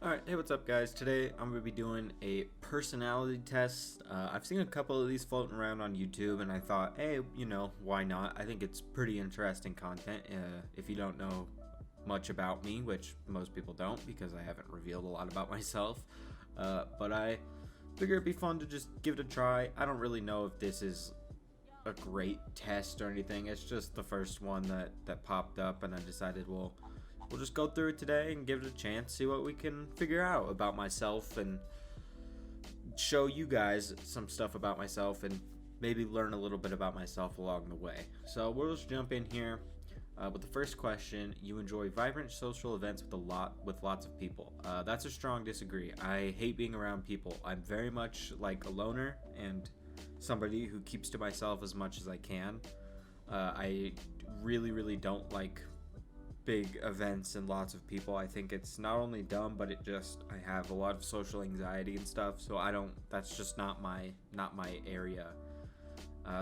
Alright, hey, what's up, guys? Today I'm going to be doing a personality test. I've seen a couple of these floating around on YouTube, and I thought, hey, why not? I think it's pretty interesting content if you don't know much about me, which most people don't because I haven't revealed a lot about myself. But I figure it'd be fun to just give it a try. I don't really know if this is a great test or anything. It's just the first one that popped up, and I decided, well, we'll just go through it today and give it a chance, see what we can figure out about myself, and show you guys some stuff about myself, and maybe learn a little bit about myself along the way. So we'll just jump in here with the first question. You enjoy vibrant social events with lots of people. That's a strong disagree. I hate being around people. I'm very much like a loner and somebody who keeps to myself as much as I can. I really don't like big events and lots of people. I think it's not only dumb, but I have a lot of social anxiety and stuff, so that's just not my area.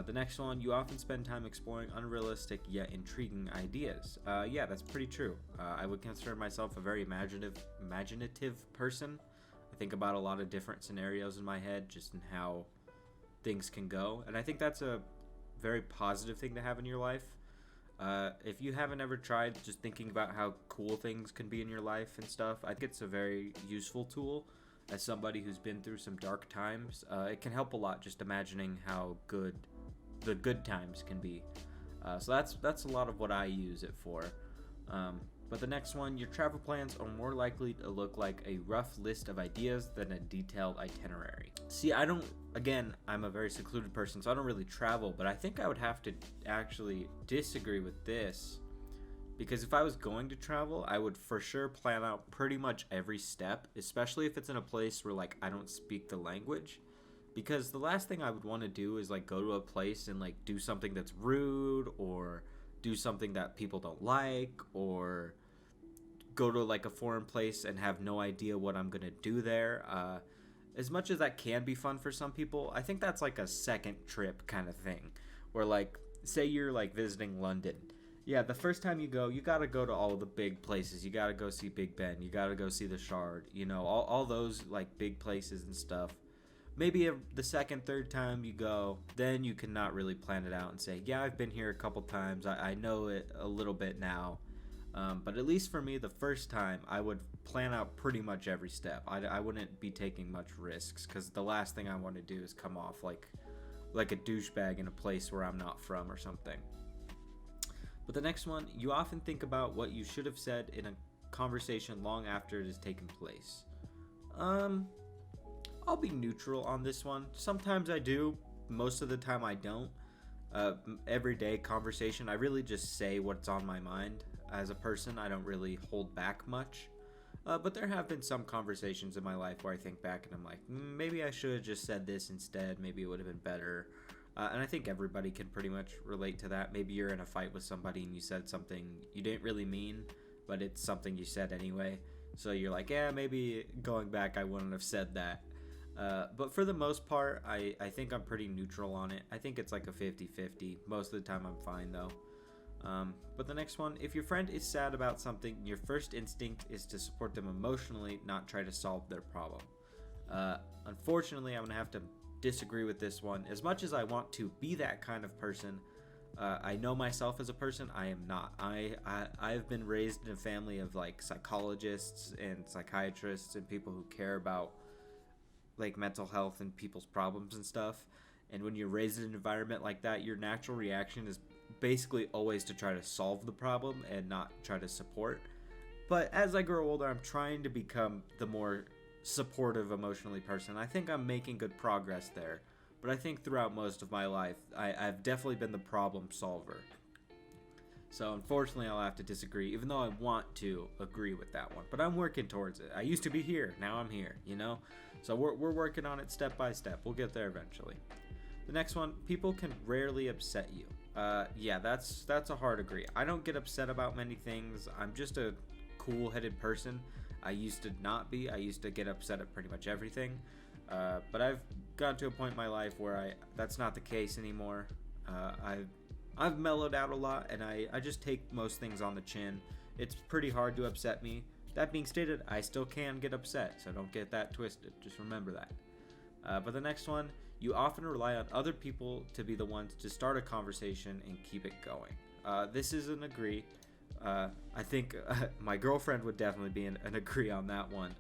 The next one, you often spend time exploring unrealistic yet intriguing ideas. Yeah, that's pretty true. I would consider myself a very imaginative person. I think about a lot of different scenarios in my head, just in how things can go, and I think that's a very positive thing to have in your life. If you haven't ever tried just thinking about how cool things can be in your life and stuff, I think it's a very useful tool. As somebody who's been through some dark times, it can help a lot just imagining how good the good times can be. So that's a lot of what I use it for. But the next one, your travel plans are more likely to look like a rough list of ideas than a detailed itinerary. See, I'm a very secluded person, so I don't really travel, but I think I would have to actually disagree with this, because if I was going to travel, I would for sure plan out pretty much every step, especially if it's in a place where I don't speak the language, because the last thing I would want to do is go to a place and do something that's rude, or do something that people don't like, or go to a foreign place and have no idea what I'm gonna do there. As much as that can be fun for some people, I think that's a second trip kind of thing, where say you're visiting London. Yeah, the first time you go, you gotta go to all the big places. You gotta go see Big Ben. You gotta go see the Shard. All those big places and stuff. Maybe the second, third time you go, then you cannot really plan it out and say, yeah, I've been here a couple times. I know it a little bit now. But at least for me, the first time, I would plan out pretty much every step. I wouldn't be taking much risks, because the last thing I want to do is come off like a douchebag in a place where I'm not from or something. But the next one, you often think about what you should have said in a conversation long after it has taken place. I'll be neutral on this one. Sometimes I do. Most of the time I don't. Everyday conversation, I really just say what's on my mind. As a person, I don't really hold back much. But there have been some conversations in my life where I think back and I'm like, maybe I should have just said this instead. Maybe it would have been better. And I think everybody can pretty much relate to that. Maybe you're in a fight with somebody and you said something you didn't really mean, but it's something you said anyway. So you're like, yeah, maybe going back I wouldn't have said that. But for the most part, I think I'm pretty neutral on it. I think it's a 50-50. Most of the time I'm fine though. But the next one, if your friend is sad about something, your first instinct is to support them emotionally, not try to solve their problem. Unfortunately, I'm going to have to disagree with this one. As much as I want to be that kind of person, I know myself as a person, I am not. I've been raised in a family of psychologists and psychiatrists and people who care about mental health and people's problems and stuff. And when you're raised in an environment like that, your natural reaction is basically always to try to solve the problem and not try to support. But as I grow older, I'm trying to become the more supportive emotionally person. I think I'm making good progress there. But I think throughout most of my life, I've definitely been the problem solver. So unfortunately, I'll have to disagree, even though I want to agree with that one. But I'm working towards it. I used to be here. Now I'm here, So we're working on it step by step. We'll get there eventually. The next one, people can rarely upset you. Yeah, that's a hard agree. I don't get upset about many things. I'm just a cool-headed person. I used to not be. I used to get upset at pretty much everything. But I've gotten to a point in my life where that's not the case anymore. I've mellowed out a lot, and I just take most things on the chin. It's pretty hard to upset me, That being stated, I still can get upset, so don't get that twisted. Just remember that. But the next one, you often rely on other people to be the ones to start a conversation and keep it going. This is an agree. I think my girlfriend would definitely be an agree on that one.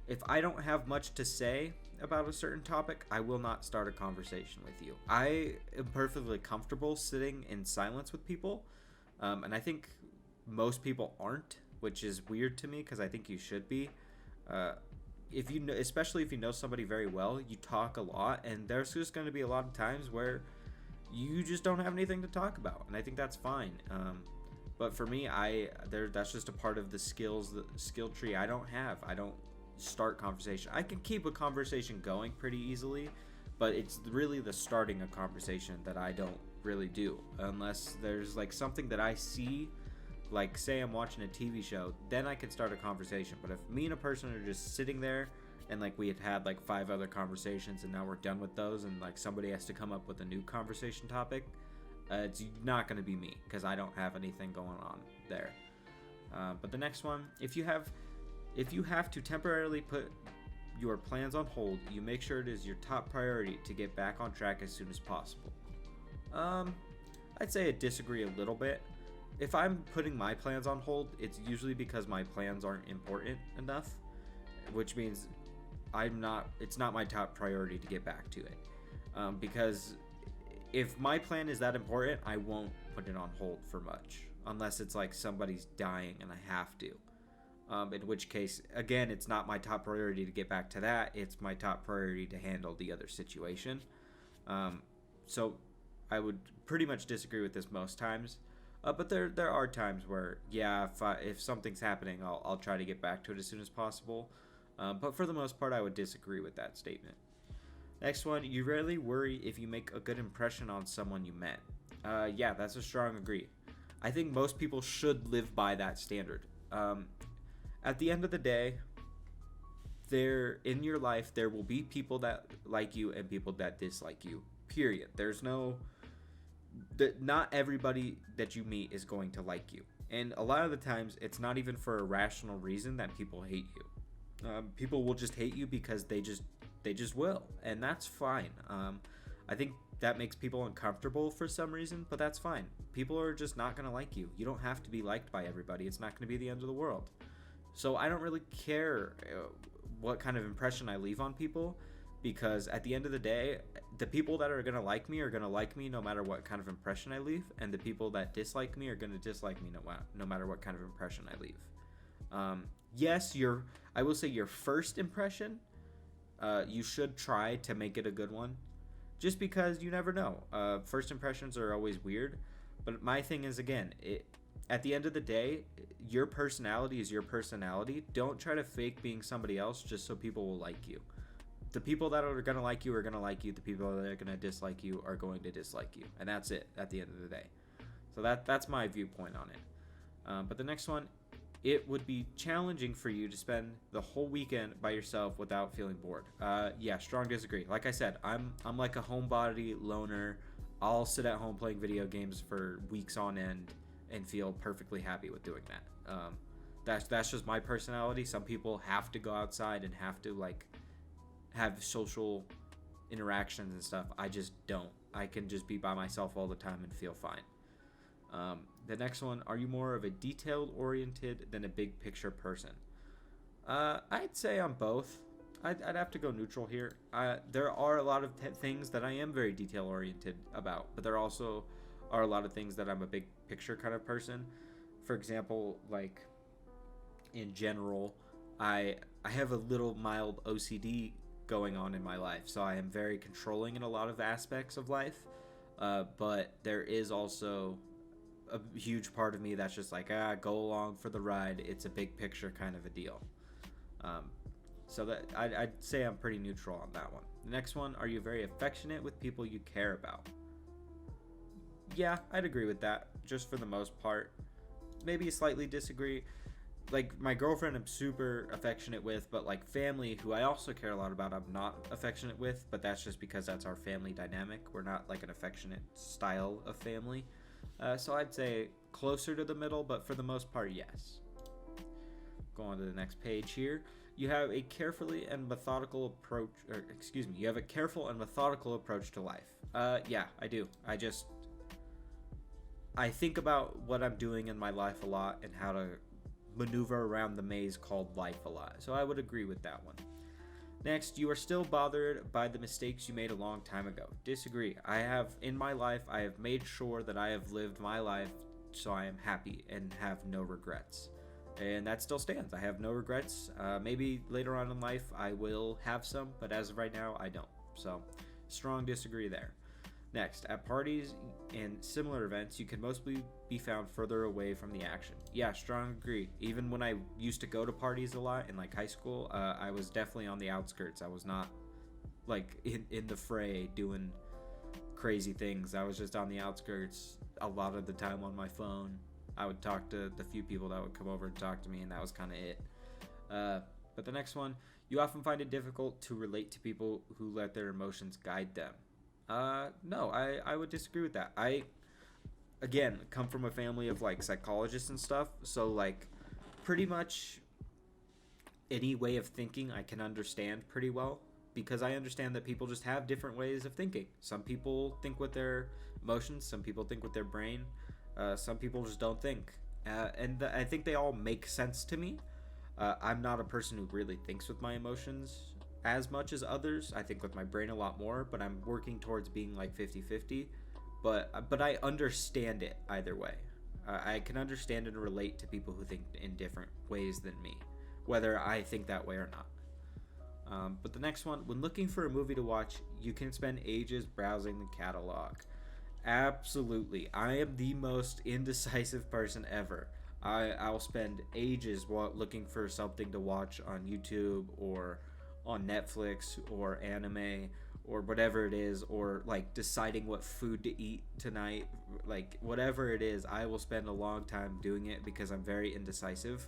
If I don't have much to say about a certain topic, I will not start a conversation with you. I am perfectly comfortable sitting in silence with people, and I think most people aren't, which is weird to me because I think you should be. If you know, especially if you know somebody very well, you talk a lot, and there's just going to be a lot of times where you just don't have anything to talk about, and I think that's fine. But for me, that's just a part of the skill tree I don't have. I don't start conversation. I can keep a conversation going pretty easily, but it's really the starting a conversation that I don't really do, unless there's like something that I see, like say I'm watching a TV show, then I can start a conversation. But if me and a person are just sitting there and like we had like 5 other conversations and now we're done with those and like somebody has to come up with a new conversation topic, it's not going to be me because I don't have anything going on there. But the next one, if you have to temporarily put your plans on hold, you make sure it is your top priority to get back on track as soon as possible. I'd say I disagree a little bit. If I'm putting my plans on hold, it's usually because my plans aren't important enough, which means it's not my top priority to get back to it. Because if my plan is that important, I won't put it on hold for much, unless it's like somebody's dying and I have to. In which case, again, it's not my top priority to get back to that. It's my top priority to handle the other situation. So I would pretty much disagree with this most times. But there are times where, yeah, if something's happening, I'll try to get back to it as soon as possible. But for the most part, I would disagree with that statement. Next one, you rarely worry if you make a good impression on someone you met. Yeah, that's a strong agree. I think most people should live by that standard. At the end of the day, in your life, there will be people that like you and people that dislike you, period. Not everybody that you meet is going to like you. And a lot of the times, it's not even for a rational reason that people hate you. People will just hate you because they just will, and that's fine. I think that makes people uncomfortable for some reason, but that's fine. People are just not going to like you. You don't have to be liked by everybody. It's not going to be the end of the world. So I don't really care what kind of impression I leave on people, because at the end of the day, the people that are going to like me are going to like me no matter what kind of impression I leave, and the people that dislike me are going to dislike me no matter what kind of impression I leave. Yes, I will say your first impression, you should try to make it a good one, just because you never know. First impressions are always weird, but my thing is, again, at the end of the day, your personality is your personality. Don't try to fake being somebody else just so people will like you. The people that are going to like you are going to like you. The people that are going to dislike you are going to dislike you. And that's it at the end of the day. So that's my viewpoint on it. But the next one, it would be challenging for you to spend the whole weekend by yourself without feeling bored. Yeah, strong disagree. Like I said, I'm like a homebody loner. I'll sit at home playing video games for weeks on end and feel perfectly happy with doing that. That's just my personality. Some people have to go outside and have to like have social interactions and stuff. I just don't. I can just be by myself all the time and feel fine. The next one, are you more of a detail-oriented than a big-picture person? I'd say I'm both. I'd have to go neutral here. There are a lot of things that I am very detail-oriented about, but there also are a lot of things that I'm a big-picture kind of person. For example, like, in general, I have a little mild OCD going on in my life, so I am very controlling in a lot of aspects of life, but there is also a huge part of me that's just like, go along for the ride. It's a big picture kind of a deal. So that I'd say I'm pretty neutral on that one. The next one, are you very affectionate with people you care about? Yeah, I'd agree with that, just for the most part. Maybe slightly disagree. Like, my girlfriend I'm super affectionate with, but like family, who I also care a lot about, I'm not affectionate with, but that's just because that's our family dynamic. We're not like an affectionate style of family. So I'd say closer to the middle, but for the most part, yes. Go on to the next page here. You have a carefully and methodical approach, or excuse me, you have a careful and methodical approach to life. Yeah, I do. I think about what I'm doing in my life a lot and how to maneuver around the maze called life a lot. So I would agree with that one. Next, you are still bothered by the mistakes you made a long time ago. Disagree. In my life, I have made sure that I have lived my life so I am happy and have no regrets. And that still stands. I have no regrets. Maybe later on in life I will have some, but as of right now, I don't. So, strong disagree there. Next, at parties and similar events, you can mostly be found further away from the action. Yeah, strong agree. Even when I used to go to parties a lot in like high school, I was definitely on the outskirts. I was not like in the fray doing crazy things. I was just on the outskirts a lot of the time on my phone. I would talk to the few people that would come over and talk to me, and that was kind of it. But the next one, you often find it difficult to relate to people who let their emotions guide them. No, I would disagree with that. I, again, come from a family of like psychologists and stuff, so like pretty much any way of thinking I can understand pretty well, because I understand that people just have different ways of thinking. Some people think with their emotions, some people think with their brain, some people just don't think. I think they all make sense to me. I'm not a person who really thinks with my emotions as much as others. I think with my brain a lot more, but I'm working towards being like 50-50. But I understand it either way. I can understand and relate to people who think in different ways than me, whether I think that way or not. But the next one, when looking for a movie to watch, you can spend ages browsing the catalog. Absolutely. I am the most indecisive person ever. I'll spend ages looking for something to watch on YouTube or on Netflix or anime or whatever it is, or like deciding what food to eat tonight. Like whatever it is, I will spend a long time doing it because I'm very indecisive.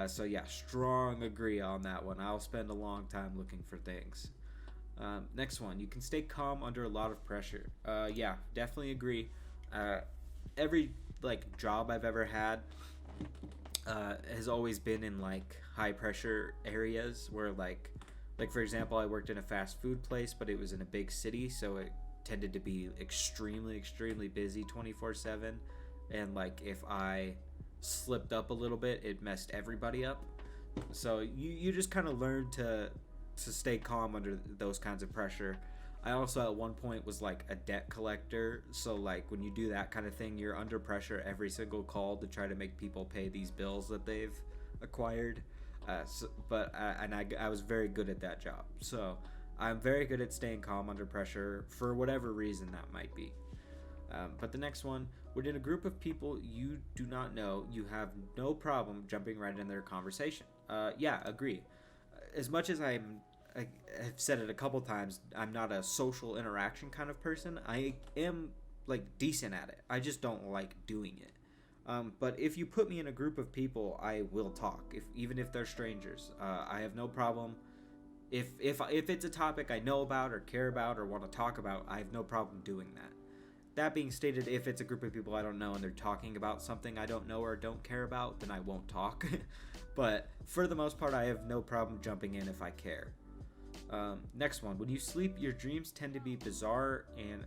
So yeah, strong agree on that one. I'll spend a long time looking for things. Next one, you can stay calm under a lot of pressure. Yeah, definitely agree. Every like job I've ever had has always been in like high pressure areas where like for example, I worked in a fast food place, but it was in a big city, so it tended to be extremely busy 24/7, and like if I slipped up a little bit, it messed everybody up. So you just kind of learn to stay calm under those kinds of pressure. I also at one point was like a debt collector, so like when you do that kind of thing, you're under pressure every single call to try to make people pay these bills that they've acquired. I was very good at that job, so I'm very good at staying calm under pressure for whatever reason that might be. But the next one, when in a group of people you do not know, you have no problem jumping right in their conversation. Yeah, agree. As much as I've said it a couple times, I'm not a social interaction kind of person. I am like decent at it. I just don't like doing it. But if you put me in a group of people, I will talk, even if they're strangers. I have no problem. If it's a topic I know about or care about or want to talk about, I have no problem doing that. That being stated, if it's a group of people I don't know and they're talking about something I don't know or don't care about, then I won't talk. But for the most part, I have no problem jumping in if I care. Next one, when you sleep, your dreams tend to be bizarre and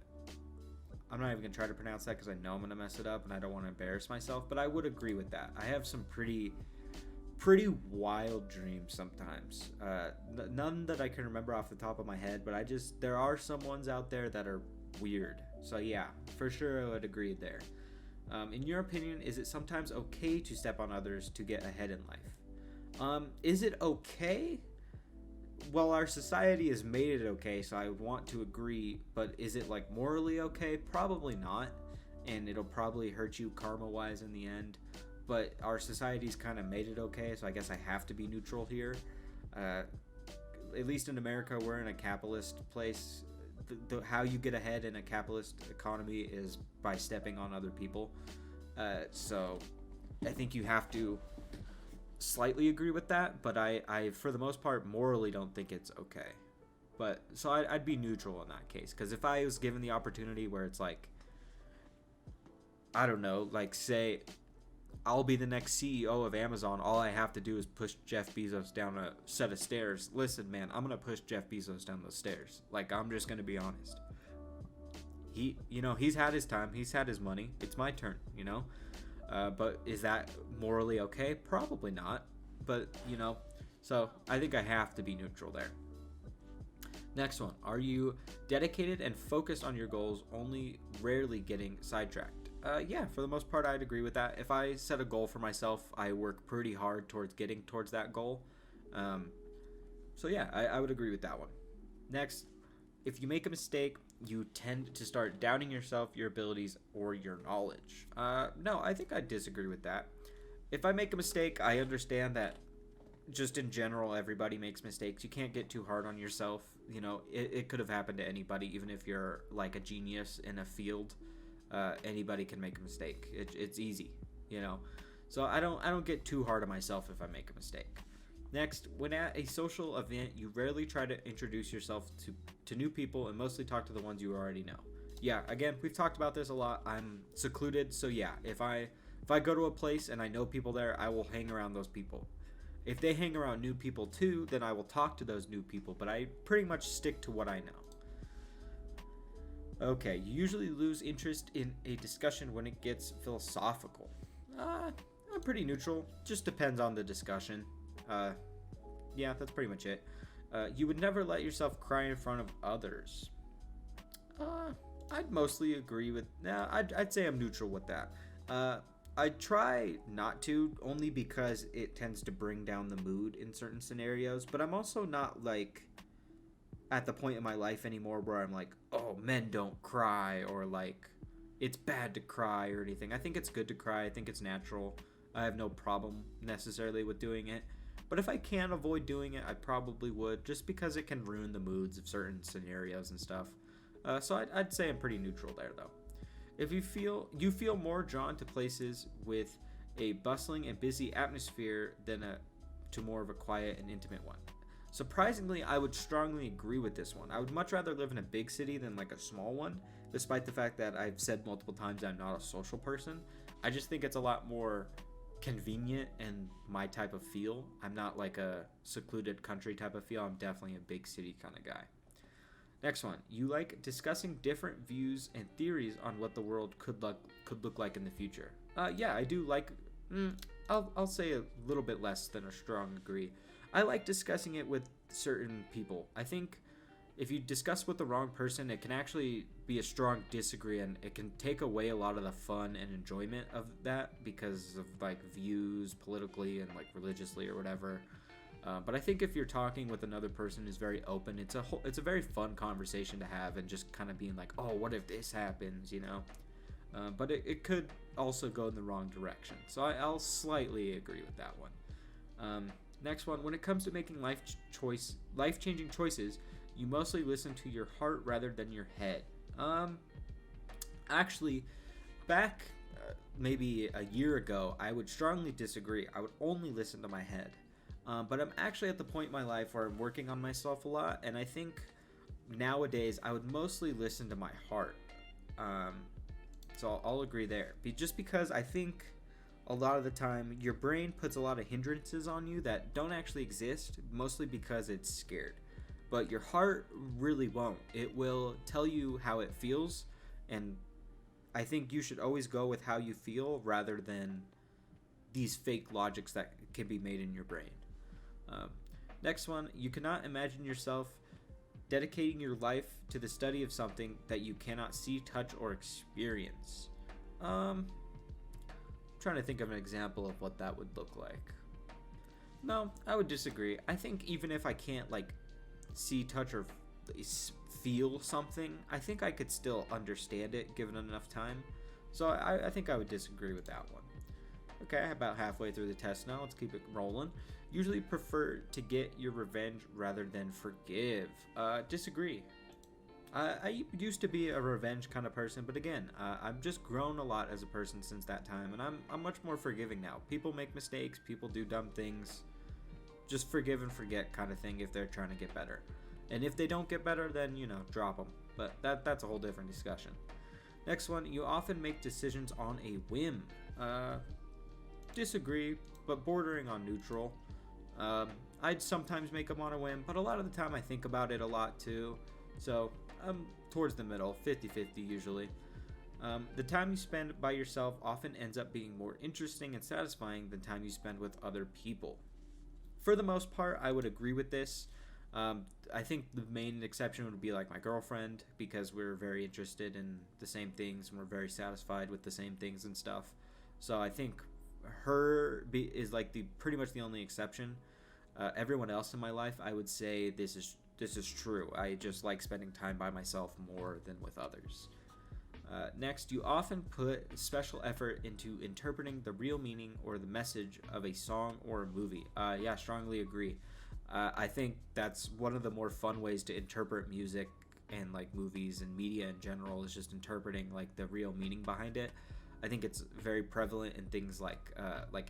I'm not even going to try to pronounce that because I know I'm going to mess it up and I don't want to embarrass myself, but I would agree with that. I have some pretty wild dreams sometimes. None that I can remember off the top of my head, but there are some ones out there that are weird. So yeah, for sure I would agree there. In your opinion, is it sometimes okay to step on others to get ahead in life? Is it okay? Well, our society has made it okay, so I want to agree, but is it like morally okay? Probably not, and it'll probably hurt you karma-wise in the end, but our society's kind of made it okay, so I guess I have to be neutral here. At least in America, we're in a capitalist place. How you get ahead in a capitalist economy is by stepping on other people, so I think you have to slightly agree with that, but I for the most part morally don't think it's okay. But so I'd be neutral in that case, because if I was given the opportunity where it's like, I don't know, like say I'll be the next CEO of Amazon. All I have to do is push Jeff Bezos down a set of stairs. Listen, man, I'm going to push Jeff Bezos down those stairs. Like, I'm just going to be honest. He's had his time. He's had his money. It's my turn, But is that morally okay? Probably not. But, so I think I have to be neutral there. Next one. Are you dedicated and focused on your goals, only rarely getting sidetracked? Yeah, for the most part, I'd agree with that. If I set a goal for myself, I work pretty hard towards getting towards that goal. So yeah, I would agree with that one. Next, if you make a mistake, you tend to start doubting yourself, your abilities, or your knowledge. No, I think I disagree with that. If I make a mistake, I understand that just in general, everybody makes mistakes. You can't get too hard on yourself. It could have happened to anybody, even if you're like a genius in a field. Anybody can make a mistake. It's easy, So I don't get too hard on myself if I make a mistake. Next, when at a social event, you rarely try to introduce yourself to new people and mostly talk to the ones you already know. Yeah, again, we've talked about this a lot. I'm secluded, so yeah, if I go to a place and I know people there, I will hang around those people. If they hang around new people too, then I will talk to those new people, but I pretty much stick to what I know. Okay, you usually lose interest in a discussion when it gets philosophical. I'm pretty neutral. Just depends on the discussion. Yeah, that's pretty much it. You would never let yourself cry in front of others. I'd mostly agree with... I'd say I'm neutral with that. I try not to, only because it tends to bring down the mood in certain scenarios, but I'm also not like at the point in my life anymore where I'm like, oh, men don't cry, or like it's bad to cry or anything. I think it's good to cry. I think it's natural. I have no problem necessarily with doing it, but if I can avoid doing it, I probably would, just because it can ruin the moods of certain scenarios and stuff. So I'd say I'm pretty neutral there, though. If you feel more drawn to places with a bustling and busy atmosphere than to more of a quiet and intimate one. Surprisingly, I would strongly agree with this one. I would much rather live in a big city than like a small one, despite the fact that I've said multiple times I'm not a social person. I just think it's a lot more convenient and my type of feel. I'm not like a secluded country type of feel. I'm definitely a big city kind of guy. Next one. You like discussing different views and theories on what the world could look like in the future. Yeah, I do like... I'll say a little bit less than a strong agree. I like discussing it with certain people. I think if you discuss with the wrong person, it can actually be a strong disagree, and it can take away a lot of the fun and enjoyment of that because of like views politically and like religiously or whatever. But I think if you're talking with another person who's very open, it's a very fun conversation to have, and just kind of being like, oh, what if this happens, But it could also go in the wrong direction. So I'll slightly agree with that one. Next one, when it comes to making life-changing choices, you mostly listen to your heart rather than your head. Actually, back maybe a year ago, I would strongly disagree. I would only listen to my head. But I'm actually at the point in my life where I'm working on myself a lot, and I think nowadays I would mostly listen to my heart. So I'll agree there. Just because I think a lot of the time your brain puts a lot of hindrances on you that don't actually exist, mostly because it's scared. But your heart really won't. It will tell you how it feels, and I think you should always go with how you feel rather than these fake logics that can be made in your brain. Next one, you cannot imagine yourself dedicating your life to the study of something that you cannot see, touch, or experience. I'm trying to think of an example of what that would look like. No, I would disagree. I think even if I can't like see, touch, or feel something, I think I could still understand it given enough time. So I think I would disagree with that one. Okay, about halfway through the test now. Let's keep it rolling. Usually prefer to get your revenge rather than forgive. Disagree. I used to be a revenge kind of person, but again, I've just grown a lot as a person since that time, and I'm much more forgiving now. People make mistakes, people do dumb things. Just forgive and forget kind of thing if they're trying to get better. And if they don't get better, then, drop them. But that's a whole different discussion. Next one, you often make decisions on a whim. disagree, but bordering on neutral. I'd sometimes make them on a whim, but a lot of the time I think about it a lot too. So I'm towards the middle, 50-50 usually. The time you spend by yourself often ends up being more interesting and satisfying than time you spend with other people. For the most part, I would agree with this. I think the main exception would be like my girlfriend, because we're very interested in the same things and we're very satisfied with the same things and stuff. So I think is like the pretty much the only exception. Everyone else in my life, I would say this is true. I just like spending time by myself more than with others. Next, you often put special effort into interpreting the real meaning or the message of a song or a movie. Yeah, strongly agree. I think that's one of the more fun ways to interpret music and like movies and media in general, is just interpreting like the real meaning behind it. I think it's very prevalent in things like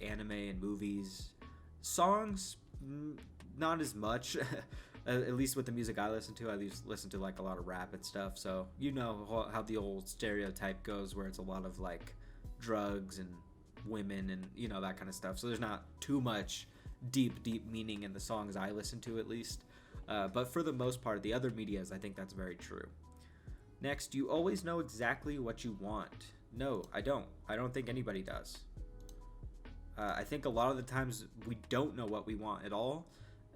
anime and movies. Songs, not as much. At least with the music I listen to, I listen to like a lot of rap and stuff. So you know how the old stereotype goes, where it's a lot of like drugs and women and that kind of stuff. So there's not too much deep meaning in the songs I listen to, at least. But for the most part, the other medias, I think that's very true. Next, you always know exactly what you want. No, I don't. I don't think anybody does. I think a lot of the times we don't know what we want at all.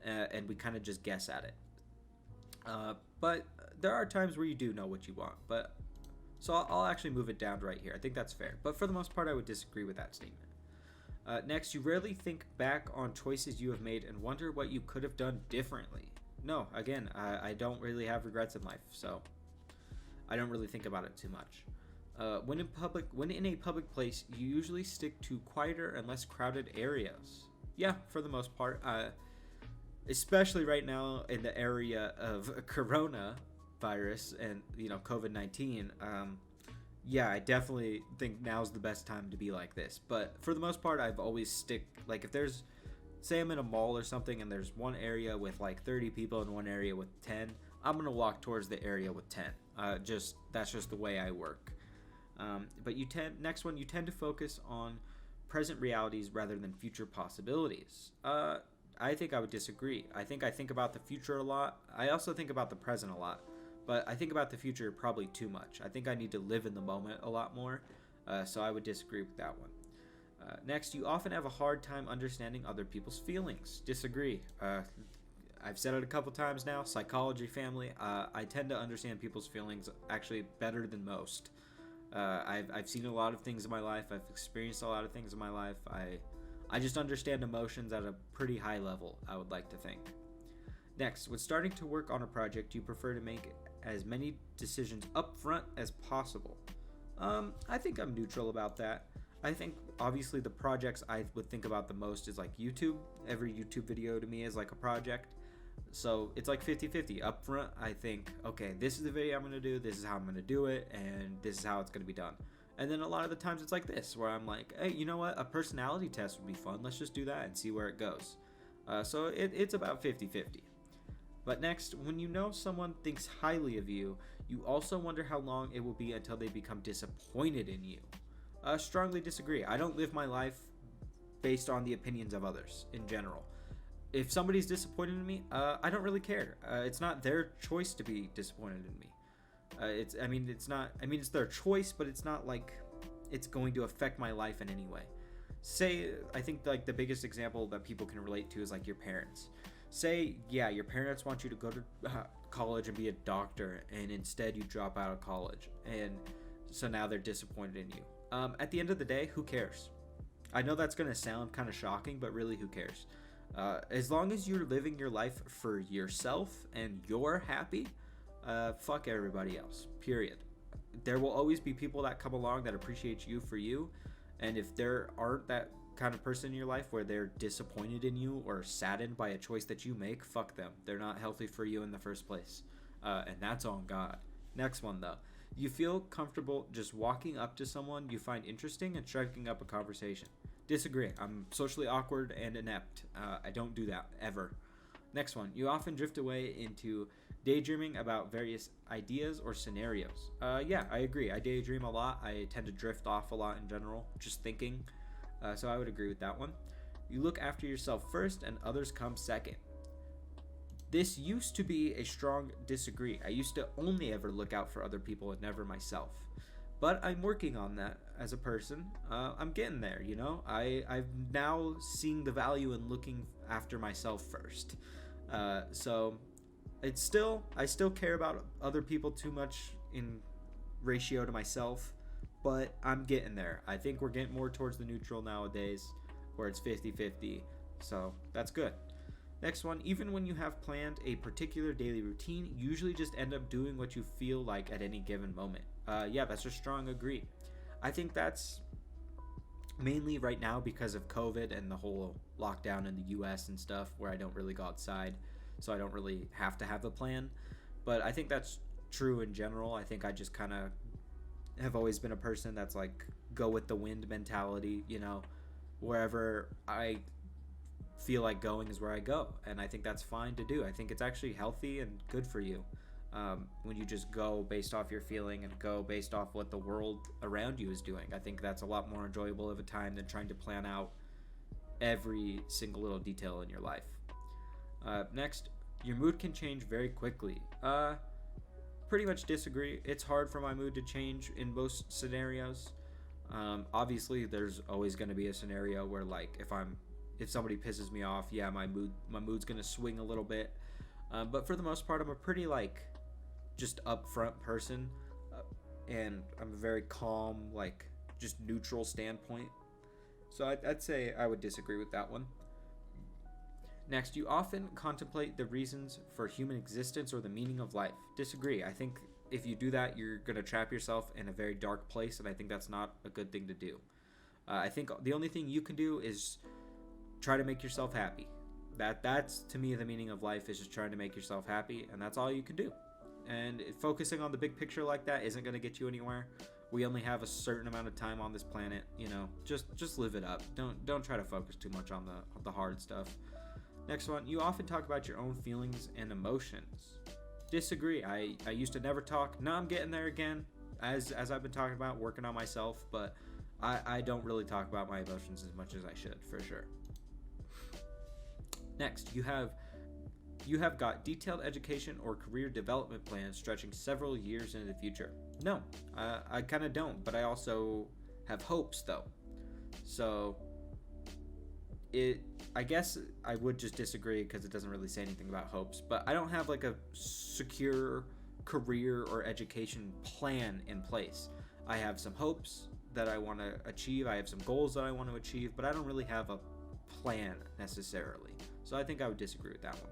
And we kind of just guess at it. But there are times where you do know what you want. So I'll actually move it down right here. I think that's fair. But for the most part, I would disagree with that statement. Next, you rarely think back on choices you have made and wonder what you could have done differently. No, again, I don't really have regrets in life, so I don't really think about it too much. When in a public place, you usually stick to quieter and less crowded areas. Yeah, for the most part. Especially right now in the area of coronavirus and COVID-19. Yeah, I definitely think now's the best time to be like this. But for the most part, I've always like if there's, say I'm in a mall or something and there's one area with like 30 people and one area with 10, I'm gonna walk towards the area with 10. That's just the way I work. But you tend to focus on present realities rather than future possibilities. I think I would disagree. I think about the future a lot. I also think about the present a lot, but I think about the future probably too much. I think I need to live in the moment a lot more, so I would disagree with that one. Next, you often have a hard time understanding other people's feelings. Disagree. I've said it a couple times now. Psychology family. I tend to understand people's feelings actually better than most. I've seen a lot of things in my life. I've experienced a lot of things in my life. I just understand emotions at a pretty high level, I would like to think. Next, when starting to work on a project, you prefer to make as many decisions up front as possible. I think I'm neutral about that. I think obviously the projects I would think about the most is like YouTube. Every YouTube video to me is like a project. So it's like 50-50. Up front, I think, okay, this is the video I'm going to do, this is how I'm going to do it, and this is how it's going to be done. And then a lot of the times it's like this, where I'm like, hey, you know what? A personality test would be fun. Let's just do that and see where it goes. So it's about 50-50. But next, when you know someone thinks highly of you, you also wonder how long it will be until they become disappointed in you. Strongly disagree. I don't live my life based on the opinions of others in general. If somebody's disappointed in me, I don't really care. It's not their choice to be disappointed in me. It's their choice, but it's not like it's going to affect my life in any way. Say, I think like the biggest example that people can relate to is like your parents. Say, yeah, your parents want you to go to college and be a doctor, and instead you drop out of college, and so now they're disappointed in you. At the end of the day, who cares? I know that's going to sound kind of shocking, but really, who cares? As long as you're living your life for yourself and you're happy, fuck everybody else, period. There will always be people that come along that appreciate you for you, and if there aren't that kind of person in your life where they're disappointed in you or saddened by a choice that you make, fuck them. They're not healthy for you in the first place, and that's on God. Next one, though. You feel comfortable just walking up to someone you find interesting and striking up a conversation. Disagree. I'm socially awkward and inept. I don't do that, ever. Next one. You often drift away into daydreaming about various ideas or scenarios. Yeah, I agree. I daydream a lot. I tend to drift off a lot in general, just thinking. So I would agree with that one. You look after yourself first and others come second. This used to be a strong disagree. I used to only ever look out for other people and never myself. But I'm working on that as a person. I'm getting there, you know? I've now seen the value in looking after myself first. So I still care about other people too much in ratio to myself, but I'm getting there. I think we're getting more towards the neutral nowadays, where it's 50-50. So that's good. Next one, even when you have planned a particular daily routine, you usually just end up doing what you feel like at any given moment. Yeah, that's a strong agree. I think that's mainly right now because of COVID and the whole lockdown in the US and stuff, where I don't really go outside, so I don't really have to have a plan. But I think that's true in general. I think I just kind of have always been a person that's like go with the wind mentality, you know, wherever I feel like going is where I go, and I think that's fine to do. I think it's actually healthy and good for you when you just go based off your feeling and go based off what the world around you is doing. I think that's a lot more enjoyable of a time than trying to plan out every single little detail in your life. Next, your mood can change very quickly. Pretty much disagree. It's hard for my mood to change in most scenarios. Obviously, there's always going to be a scenario where, like, if somebody pisses me off, yeah, my mood's gonna swing a little bit. But for the most part, I'm a pretty like just upfront person, and I'm a very calm, like just neutral standpoint. So I'd say I would disagree with that one. Next, you often contemplate the reasons for human existence or the meaning of life. Disagree. I think if you do that, you're gonna trap yourself in a very dark place, and I think that's not a good thing to do. I think the only thing you can do is try to make yourself happy. That's to me the meaning of life, is just trying to make yourself happy, and that's all you can do. And focusing on the big picture like that isn't going to get you anywhere. We only have a certain amount of time on this planet, you know. Just live it up. Don't try to focus too much on the hard stuff. Next one, you often talk about your own feelings and emotions. Disagree. I used to never talk. Now I'm getting there again, as I've been talking about working on myself, but I don't really talk about my emotions as much as I should, for sure. Next, you have got detailed education or career development plans stretching several years into the future. No, I kind of don't, but I also have hopes though. So I guess I would just disagree because it doesn't really say anything about hopes, but I don't have like a secure career or education plan in place. I have some hopes that I want to achieve. I have some goals that I want to achieve, but I don't really have a plan necessarily. So I think I would disagree with that one.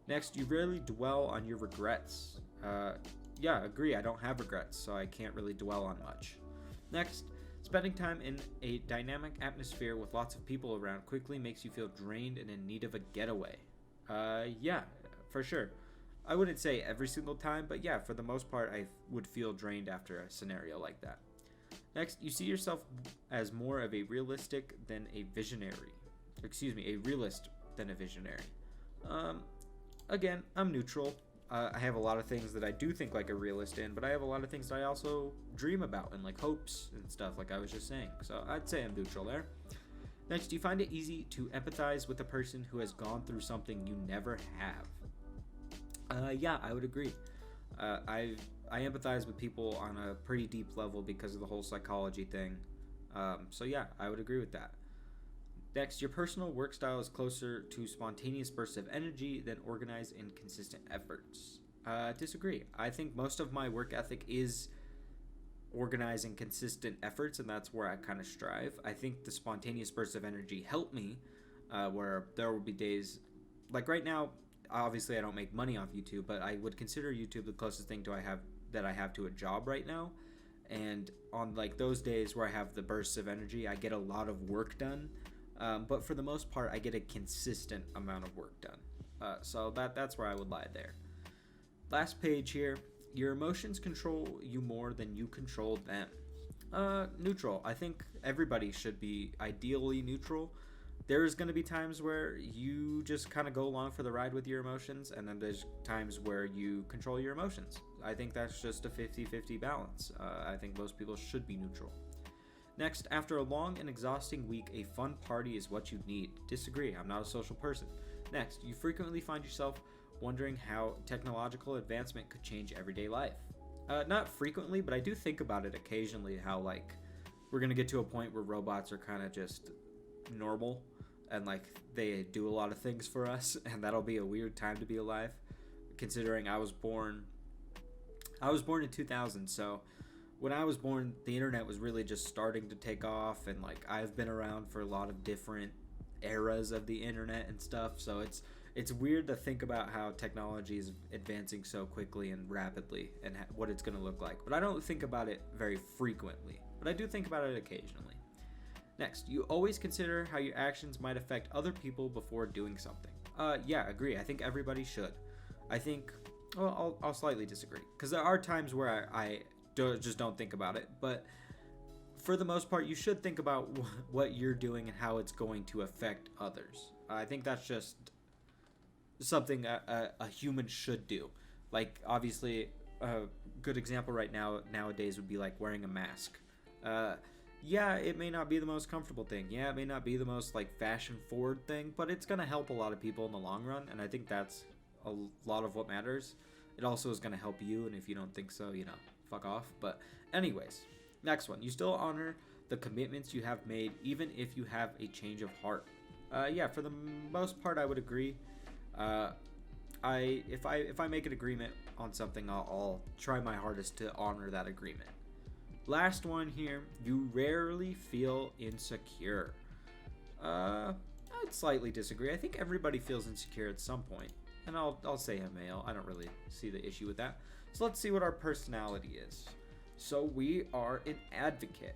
Next, you rarely dwell on your regrets. Yeah, agree. I don't have regrets, so I can't really dwell on much. Next, spending time in a dynamic atmosphere with lots of people around quickly makes you feel drained and in need of a getaway. Yeah, for sure. I wouldn't say every single time, but yeah, for the most part, I would feel drained after a scenario like that. Next, you see yourself as more of a realistic than a visionary. A realist than a visionary. Again, I'm neutral. I have a lot of things that I do think like a realist in, but I have a lot of things that I also dream about and like hopes and stuff, like I was just saying. So I'd say I'm neutral there. Next, do you find it easy to empathize with a person who has gone through something you never have? Yeah, I would agree. I empathize with people on a pretty deep level because of the whole psychology thing. So yeah, I would agree with that. Next, your personal work style is closer to spontaneous bursts of energy than organized and consistent efforts. Disagree. I think most of my work ethic is organizing consistent efforts, and that's where I kind of strive. I think the spontaneous bursts of energy help me, where there will be days, like right now, obviously I don't make money off YouTube, but I would consider YouTube the closest thing I have to a job right now. And on like those days where I have the bursts of energy, I get a lot of work done. But for the most part, I get a consistent amount of work done. So that's where I would lie there. Last page here. Your emotions control you more than you control them. Neutral. I think everybody should be ideally neutral. There's going to be times where you just kind of go along for the ride with your emotions, and then there's times where you control your emotions. I think that's just a 50-50 balance. I think most people should be neutral. Next, after a long and exhausting week, a fun party is what you need. Disagree, I'm not a social person. Next, you frequently find yourself wondering how technological advancement could change everyday life. Not frequently, but I do think about it occasionally, how like we're gonna get to a point where robots are kind of just normal and like they do a lot of things for us, and that'll be a weird time to be alive, considering I was born in 2000. So when I was born, the internet was really just starting to take off, and like I've been around for a lot of different eras of the internet and stuff. So it's weird to think about how technology is advancing so quickly and rapidly, and what it's going to look like. But I don't think about it very frequently, but I do think about it occasionally. Next, you always consider how your actions might affect other people before doing something. Yeah, agree. I think everybody should. I think, well, I'll slightly disagree, because there are times where I just don't think about it, but for the most part, you should think about what you're doing and how it's going to affect others. I think that's just something a human should do. Like, obviously, a good example nowadays would be like wearing a mask. Yeah, it may not be the most comfortable thing. Yeah, it may not be the most like fashion forward thing, but it's gonna help a lot of people in the long run, and I think that's a lot of what matters. It also is gonna help you, and if you don't think so, fuck off. But anyways, next one. You still honor the commitments you have made, even if you have a change of heart. Yeah, for the most part, I would agree. If I make an agreement on something, I'll try my hardest to honor that agreement. Last one here. You rarely feel insecure. I'd slightly disagree. I think everybody feels insecure at some point, and I'll say I'm male. I don't really see the issue with that. So let's see what our personality is. So we are an advocate.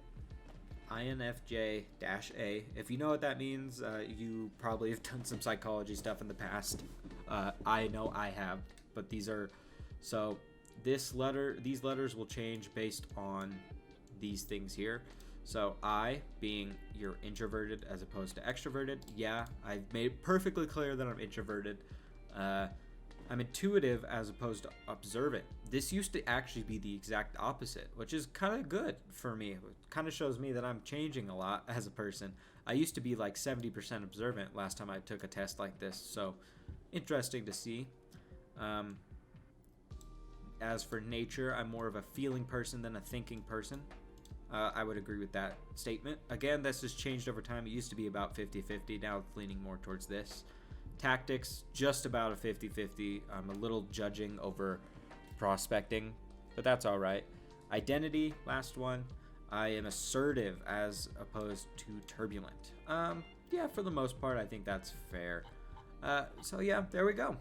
INFJ-A. If you know what that means, you probably have done some psychology stuff in the past. I know I have, but these letters will change based on these things here. So I, being you're introverted as opposed to extroverted. Yeah, I've made it perfectly clear that I'm introverted. I'm intuitive as opposed to observant. This used to actually be the exact opposite, which is kind of good for me. It kind of shows me that I'm changing a lot as a person. I used to be like 70% observant last time I took a test like this, so interesting to see. As for nature, I'm more of a feeling person than a thinking person. I would agree with that statement. Again, this has changed over time. It used to be about 50-50. Now it's leaning more towards this. Tactics, just about a 50-50. I'm a little judging over prospecting, but that's all right. Identity, last one. I am assertive as opposed to turbulent. Yeah, for the most part, I think that's fair. So yeah, there we go.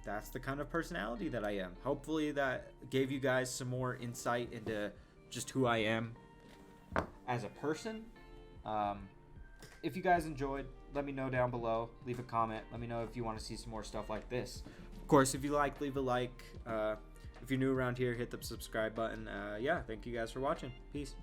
That's the kind of personality that I am. Hopefully that gave you guys some more insight into just who I am as a person. If you guys enjoyed, let me know down below. Leave a comment. Let me know if you want to see some more stuff like this. Of course, if you like, leave a like. If you're new around here, hit the subscribe button. Yeah, thank you guys for watching. Peace.